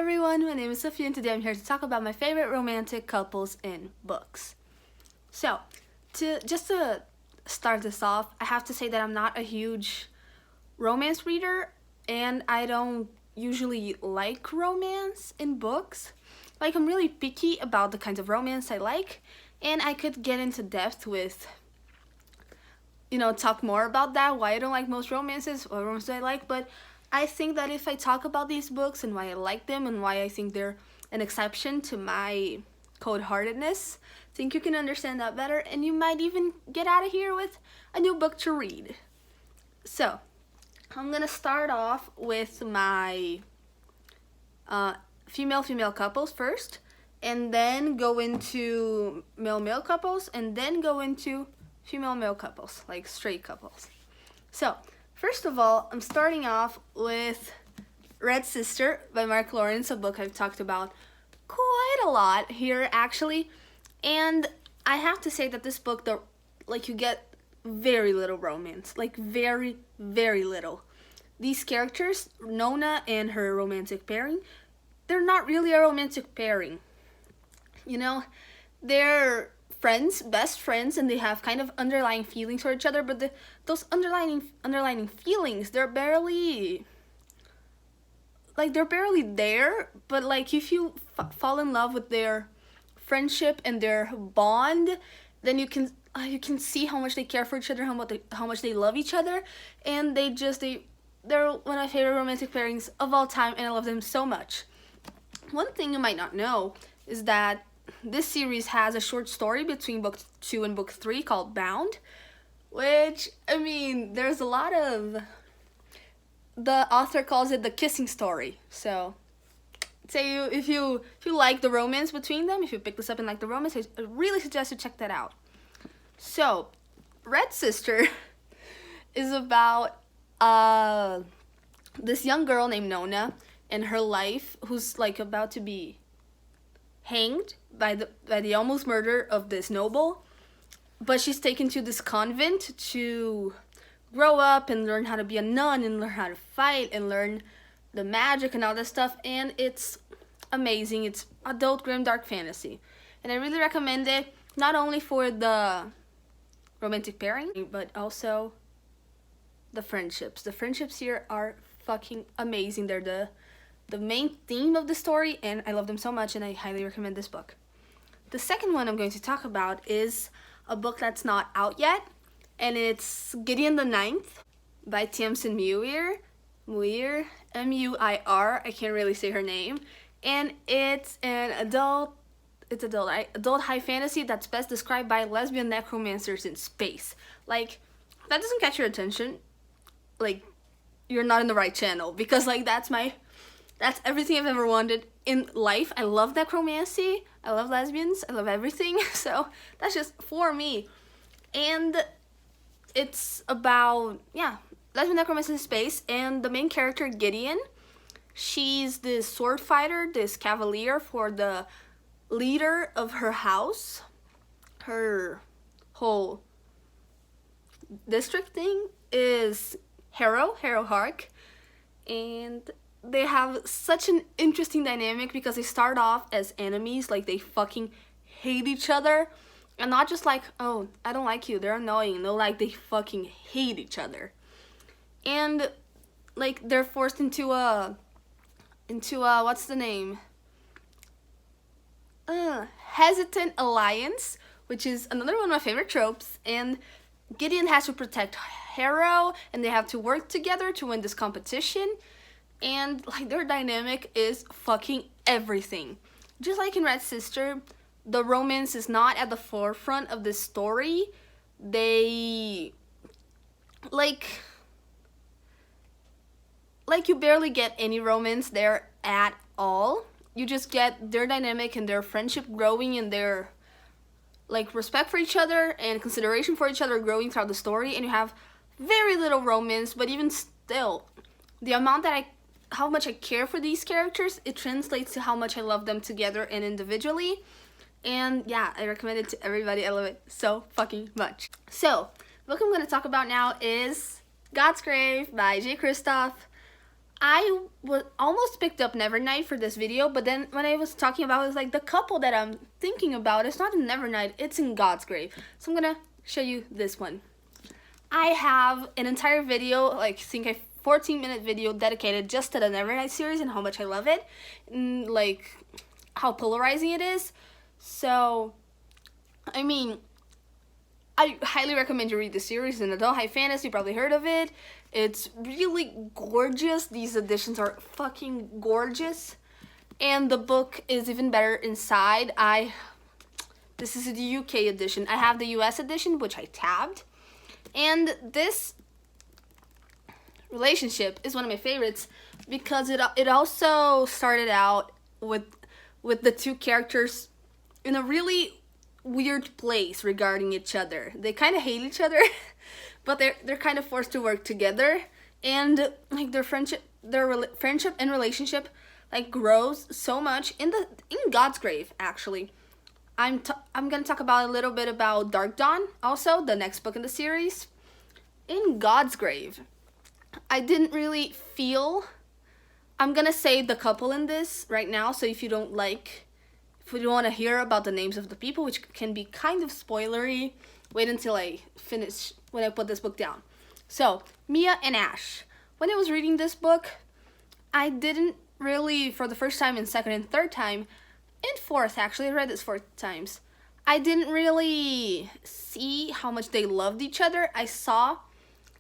everyone, my name is Sophia and today I'm here to talk about my favorite romantic couples in books. So, to start this off, I have to say that I'm not a huge romance reader and I don't usually like romance in books. Like, I'm really picky about the kinds of romance I like, and I could get into depth with, talk more about that, why I don't like most romances, what romances I like, but I think that if I talk about these books and why I like them and why I think they're an exception to my cold-heartedness, I think you can understand that better and you might even get out of here with a new book to read. So, I'm gonna start off with my female couples first, and then go into male couples, and then go into female couples, like straight couples. So, first of all, I'm starting off with Red Sister by Mark Lawrence, a book I've talked about quite a lot here, actually. And I have to say that this book, you get very little romance, like very, very little. These characters, Nona and her romantic pairing, they're not really a romantic pairing. They're friends, best friends, and they have kind of underlying feelings for each other, but those underlying feelings, they're barely there, but like if you fall in love with their friendship and their bond, then you can see how much they care for each other, how much they love each other, and they're one of my favorite romantic pairings of all time, and I love them so much. One thing you might not know is that this series has a short story between book 2 and book 3 called Bound, which, there's a lot of... The author calls it the kissing story. So, if you like the romance between them, if you pick this up and like the romance, I really suggest you check that out. So, Red Sister is about this young girl named Nona and her life, who's like about to be hanged by the almost murder of this noble, but she's taken to this convent to grow up and learn how to be a nun and learn how to fight and learn the magic and all this stuff, and it's amazing. It's adult grimdark fantasy, and I really recommend it, not only for the romantic pairing, but also the friendships. The friendships here are fucking amazing. They're the main theme of the story, and I love them so much, and I highly recommend this book. The second one I'm going to talk about is a book that's not out yet, and it's Gideon the Ninth by Tamsyn Muir, M-U-I-R, I can't really say her name, and it's an adult high fantasy that's best described by lesbian necromancers in space. Like, that doesn't catch your attention, like, you're not in the right channel, because that's everything I've ever wanted in life. I love necromancy, I love lesbians, I love everything, so that's just for me. And it's about, lesbian necromancy in space, and the main character, Gideon, she's this sword fighter, this cavalier for the leader of her house. Her whole district thing is Harrow Hark, and they have such an interesting dynamic because they start off as enemies, like they fucking hate each other, and not just like, oh, I don't like you, they're annoying. No, like they fucking hate each other, and like they're forced into a what's the name? Hesitant alliance, which is another one of my favorite tropes, and Gideon has to protect Harrow, and they have to work together to win this competition. And like their dynamic is fucking everything. Just like in Red Sister, the romance is not at the forefront of this story. They like you barely get any romance there at all. You just get their dynamic and their friendship growing, and their like respect for each other and consideration for each other growing throughout the story, and you have very little romance, but even still, how much I care for these characters, it translates to how much I love them together and individually. And yeah, I recommend it to everybody. I love it so fucking much. So, the book I'm going to talk about now is Godsgrave by Kristoff. I was almost picked up Nevernight for this video, but then when I was talking about it, was like the couple that I'm thinking about, it's not in Nevernight, it's in Godsgrave. So I'm gonna show you this one. I have an entire video, like I think a 14-minute video dedicated just to the Nevernight series and how much I love it, and like how polarizing it is. So, I mean, I highly recommend you read the series. It's an adult high fantasy, you probably heard of it. It's really gorgeous. These editions are fucking gorgeous. And the book is even better inside. This is the UK edition. I have the US edition, which I tabbed. And this relationship is one of my favorites because it also started out with the two characters in a really weird place regarding each other. They kind of hate each other, but they're kind of forced to work together, and like their friendship and relationship like grows so much in Godsgrave. Actually, I'm gonna talk about a little bit about Dark Dawn, also the next book in the series. In Godsgrave, I didn't really feel. I'm gonna say the couple in this right now, so if you don't want to hear about the names of the people, which can be kind of spoilery, wait until I finish, when I put this book down. So, Mia and Ash. When I was reading this book, I didn't really, for the first time and second and third time, and fourth actually, I read this 4 times, I didn't really see how much they loved each other. I saw,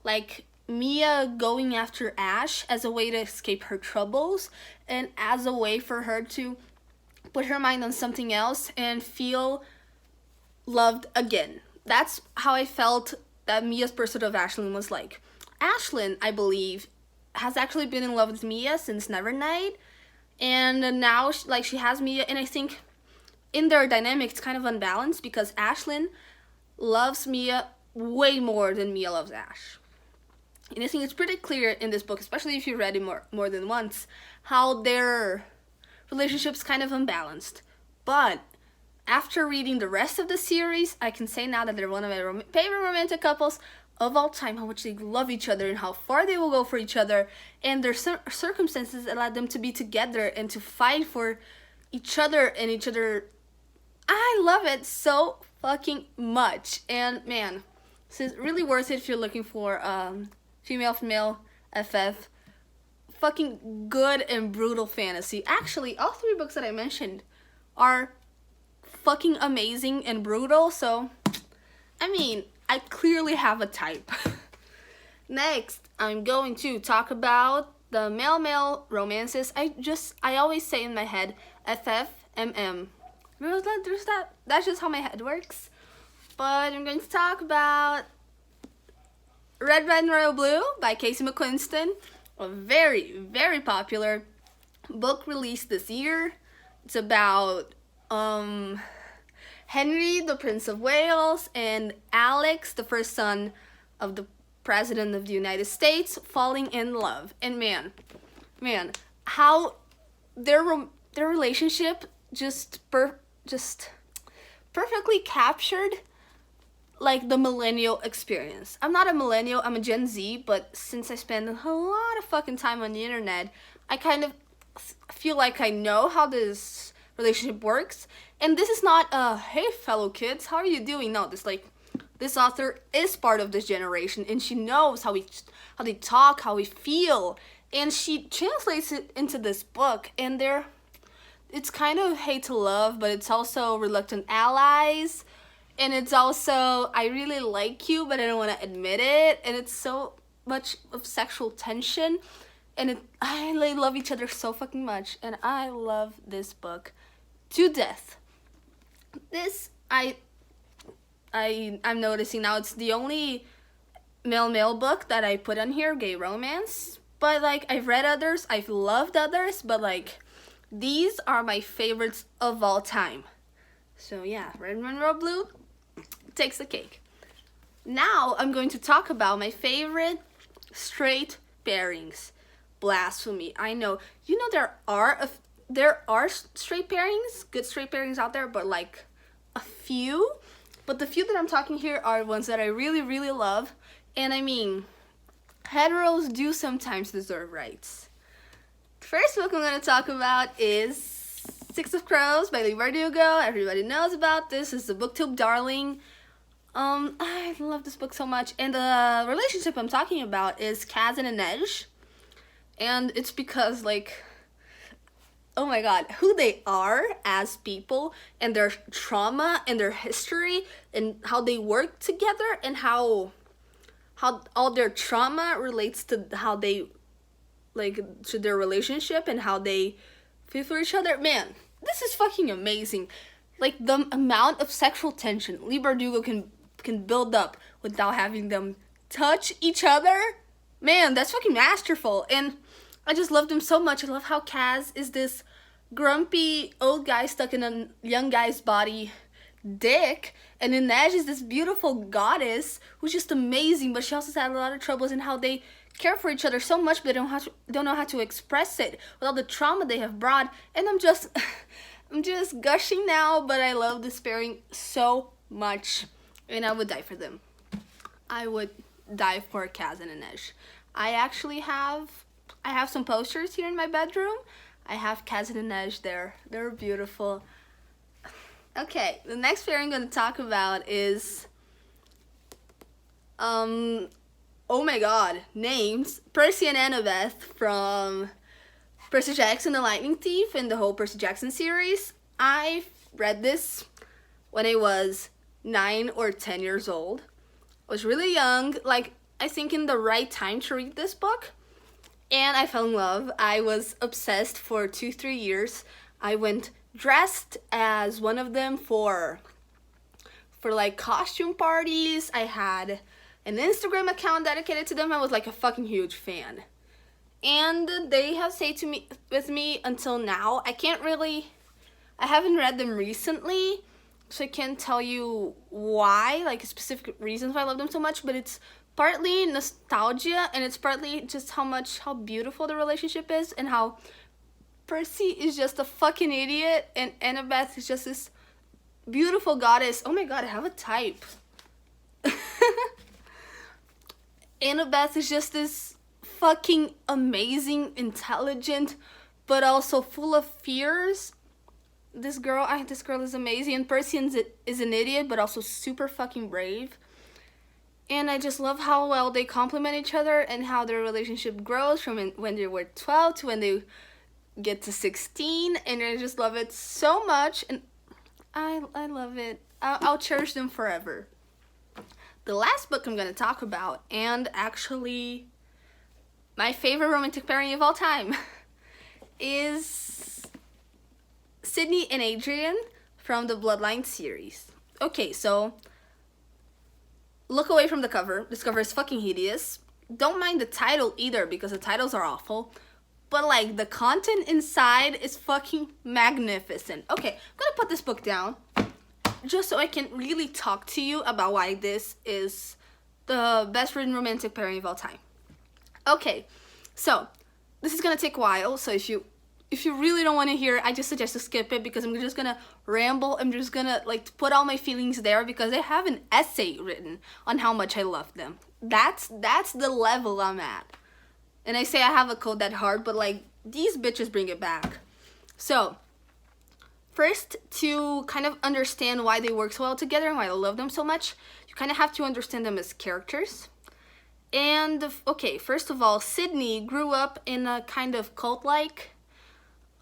like, Mia going after Ash as a way to escape her troubles and as a way for her to put her mind on something else and feel loved again. That's how I felt that Mia's pursuit of Ashlyn was like. Ashlyn, I believe, has actually been in love with Mia since Nevernight, and now she has Mia, and I think in their dynamic it's kind of unbalanced because Ashlyn loves Mia way more than Mia loves Ash. And I think it's pretty clear in this book, especially if you read it more than once, how their relationship's kind of unbalanced. But after reading the rest of the series, I can say now that they're one of my favorite romantic couples of all time, how much they love each other and how far they will go for each other, and their circumstances that led them to be together and to fight for each other and each other. I love it so fucking much. And man, this is really worth it if you're looking for female FF, fucking good and brutal fantasy. Actually, all 3 books that I mentioned are fucking amazing and brutal, so I mean, I clearly have a type. Next, I'm going to talk about the male romances. I always say in my head FFMM. That's just how my head works. But I'm going to talk about Red, Red, and Royal Blue by Casey mcquiston. A very, very popular book released this year. It's about Henry, the Prince of Wales, and Alex, the first son of the President of the United States, falling in love. And man, how their relationship just perfectly captured like the millennial experience. I'm not a millennial, I'm a Gen Z, but since I spend a lot of fucking time on the internet, I kind of feel like I know how this relationship works. And this is not hey fellow kids, how are you doing? No, this author is part of this generation, and she knows how they talk, how we feel, and she translates it into this book. And it's kind of hate to love, but it's also reluctant allies. And it's also, I really like you, but I don't want to admit it. And it's so much of sexual tension. And they love each other so fucking much. And I love this book to death. This, I'm noticing now, it's the only male book that I put on here, gay romance. But, like, I've read others, I've loved others, but, like, these are my favorites of all time. So, yeah, Red, Red, Royal Blue takes the cake. Now I'm going to talk about my favorite straight pairings. Blasphemy. I know. You know there are straight pairings, good straight pairings out there, but like a few. But the few that I'm talking here are ones that I really, really love. And I mean, heteros do sometimes deserve rights. first book I'm going to talk about is Six of Crows by Leigh Bardugo. Everybody knows about this. It's the booktube darling. I love this book so much. And the relationship I'm talking about is Kaz and Inej. And it's because, like, oh my god, who they are as people and their trauma and their history and how they work together and how all their trauma relates to how they, like, to their relationship and how they feel for each other. Man, this is fucking amazing. Like, the amount of sexual tension Leigh Bardugo can build up without having them touch each other. Man, that's fucking masterful. And I just loved him so much. I love how Kaz is this grumpy old guy stuck in a young guy's body dick, and Inej is this beautiful goddess who's just amazing, but she also had a lot of troubles in how they care for each other so much, but they don't know how to express it with all the trauma they have brought. And I'm just gushing now, but I love this pairing so much, and I would die for them. I would die for Kaz and Inej. I have some posters here in my bedroom. I have Kaz and Inej there. They're beautiful. Okay, the next pair I'm going to talk about is, oh my god, names. Percy and Annabeth from Percy Jackson, the Lightning Thief, and the whole Percy Jackson series. I read this when I was 9 or 10 years old. I was really young, like, I think in the right time to read this book. And I fell in love. I was obsessed for 2-3 years. I went dressed as one of them for like costume parties. I had an Instagram account dedicated to them. I was like a fucking huge fan. And they have stayed with me until now. I haven't read them recently, so I can't tell you why, like specific reasons why I love them so much, but it's partly nostalgia, and it's partly just how beautiful the relationship is, and how Percy is just a fucking idiot, and Annabeth is just this beautiful goddess. Oh my god, I have a type. Annabeth is just this fucking amazing, intelligent, but also full of fears. This girl is amazing, and Percy is an idiot, but also super fucking brave. And I just love how well they complement each other and how their relationship grows from when they were 12 to when they get to 16. And I just love it so much. And I love it. I'll cherish them forever. The last book I'm going to talk about, and actually my favorite romantic pairing of all time, is Sydney and Adrian from the Bloodlines series. Okay, so look away from the cover. This cover is fucking hideous. Don't mind the title either, because the titles are awful. But, like, the content inside is fucking magnificent. Okay, I'm gonna put this book down just so I can really talk to you about why this is the best written romantic pairing of all time. Okay, so this is gonna take a while, so if you really don't want to hear it, I just suggest to skip it, because I'm just gonna ramble. I'm just gonna, like, put all my feelings there, because I have an essay written on how much I love them. That's the level I'm at. And I say I have a code that hard, but, like, these bitches bring it back. So, first, to kind of understand why they work so well together and why I love them so much, you kind of have to understand them as characters. And, okay, first of all, Sydney grew up in a kind of cult-like,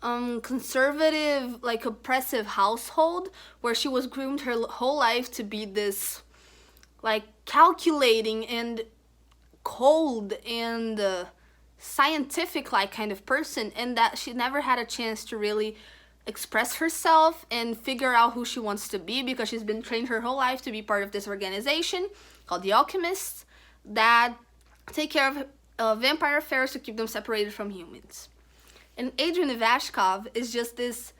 conservative, like, oppressive household where she was groomed her whole life to be this, like, calculating and cold and scientific, like, kind of person, and that she never had a chance to really express herself and figure out who she wants to be, because she's been trained her whole life to be part of this organization called the Alchemists that take care of vampire affairs to keep them separated from humans. And Adrian Ivashkov is just this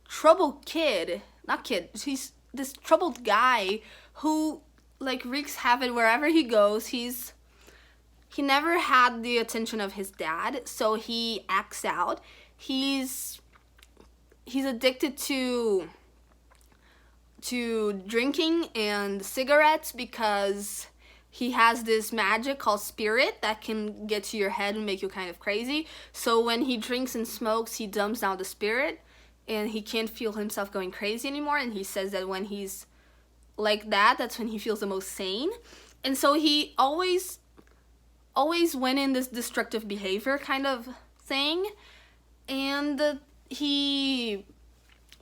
troubled he's this troubled guy who, like, wreaks havoc wherever he goes. He never had the attention of his dad, so he acts out. He's addicted to drinking and cigarettes because he has this magic called spirit that can get to your head and make you kind of crazy. So when he drinks and smokes, he dumbs down the spirit and he can't feel himself going crazy anymore. And he says that when he's like that, that's when he feels the most sane. And so he always went in this destructive behavior kind of thing. And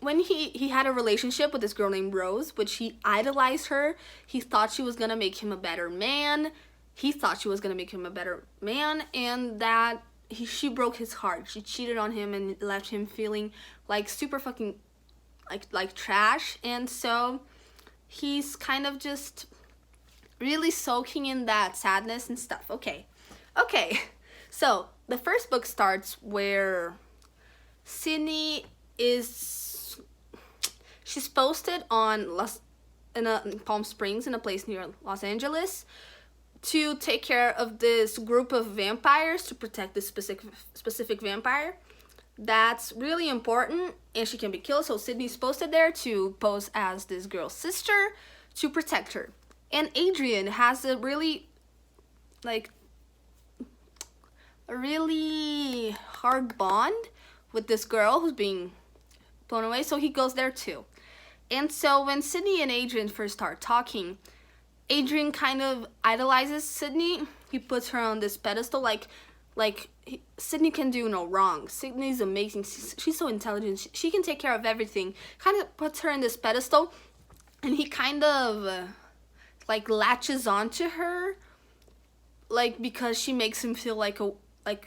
when he had a relationship with this girl named Rose, which he idolized her. He thought she was gonna make him a better man. And that she broke his heart. She cheated on him and left him feeling like super fucking like trash. And so he's kind of just really soaking in that sadness and stuff. Okay. So the first book starts where Sydney she's posted on Palm Springs, in a place near Los Angeles, to take care of this group of vampires, to protect this specific vampire. That's really important, and she can be killed. So Sydney's posted there to pose as this girl's sister to protect her. And Adrian has a really hard bond with this girl who's being blown away, so he goes there too. And so when Sydney and Adrian first start talking, Adrian kind of idolizes Sydney. He puts her on this pedestal, Sydney can do no wrong. Sydney's amazing. She's so intelligent. She can take care of everything. Kind of puts her in this pedestal, and he kind of latches onto her, because she makes him feel like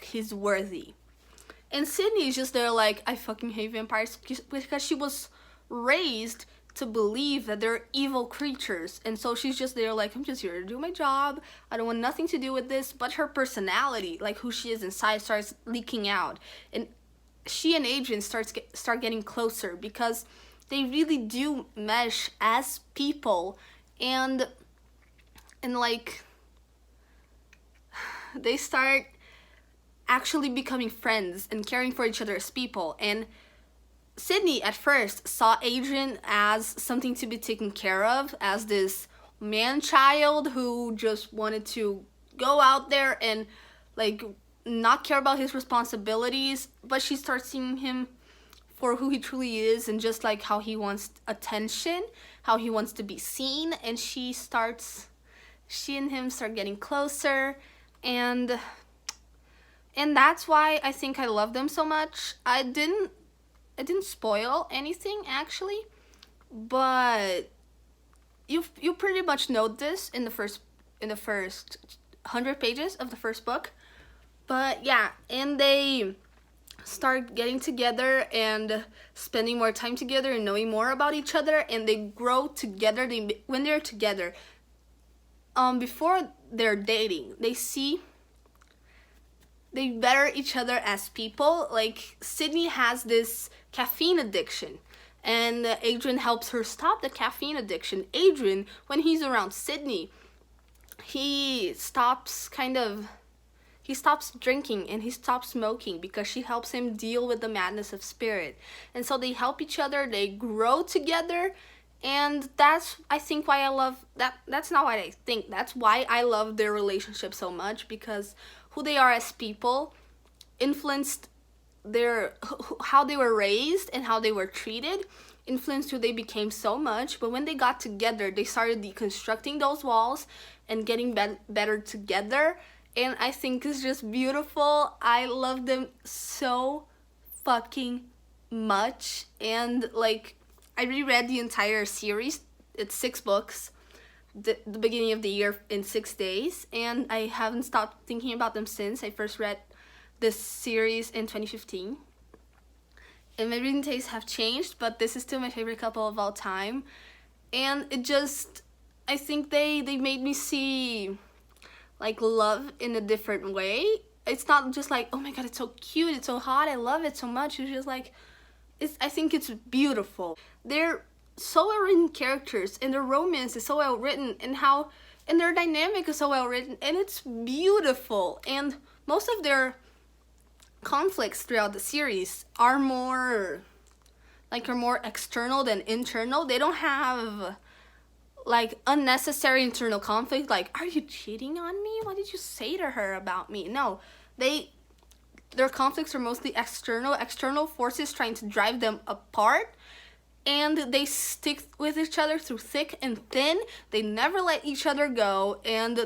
he's worthy. And Sydney is just there I fucking hate vampires, because she was raised to believe that they're evil creatures. And so she's just there I'm just here to do my job. I don't want nothing to do with this. But her personality, who she is inside, starts leaking out. And she and Adrian start getting closer, because they really do mesh as people. And they start actually becoming friends and caring for each other as people. And Sydney at first saw Adrian as something to be taken care of, as this man-child who just wanted to go out there and not care about his responsibilities. But she starts seeing him for who he truly is, and just how he wants attention, how he wants to be seen. And she and him start getting closer, and that's why I think I love them so much. I didn't spoil anything, actually, but you pretty much know this in the first 100 pages of the first book. But yeah, and they start getting together and spending more time together and knowing more about each other, and they grow together. When they're together, before they're dating, they better each other as people. Sydney has this caffeine addiction, and Adrian helps her stop the caffeine addiction. Adrian, when he's around Sydney, he stops drinking and he stops smoking, because she helps him deal with the madness of spirit. And so they help each other, they grow together. And that's, I think, why I love that. That's not why I think. That's why I love their relationship so much, because who they are as people influenced how they were raised and how they were treated, influenced who they became so much. But when they got together, they started deconstructing those walls and getting better together. And I think it's just beautiful. I love them so fucking much. And I reread the entire series. It's 6 books, the beginning of the year, in 6 days, and I haven't stopped thinking about them since. I first read this series in 2015, and my reading tastes have changed, but this is still my favorite couple of all time. And I think they made me see love in a different way. It's not just oh my god, it's so cute, it's so hot, I love it so much. It's just I think it's beautiful. They're so well written characters, and their romance is so well written, and their dynamic is so well written, and it's beautiful. And most of their conflicts throughout the series are more external than internal. They don't have like unnecessary internal conflict, like, are you cheating on me? What did you say to her about me? No, their conflicts are mostly external forces trying to drive them apart, and they stick with each other through thick and thin. They never let each other go, and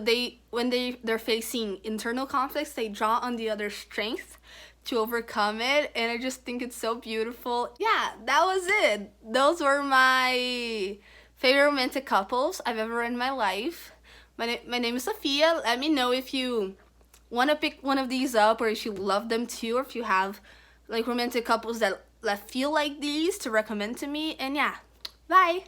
when they're facing internal conflicts, they draw on the other's strength to overcome it. And I just think it's so beautiful. Yeah, that was it. Those were my favorite romantic couples I've ever read in my life. My name is Sophia. Let me know if you want to pick one of these up, or if you love them too, or if you have like romantic couples that feel like these to recommend to me. And yeah, bye.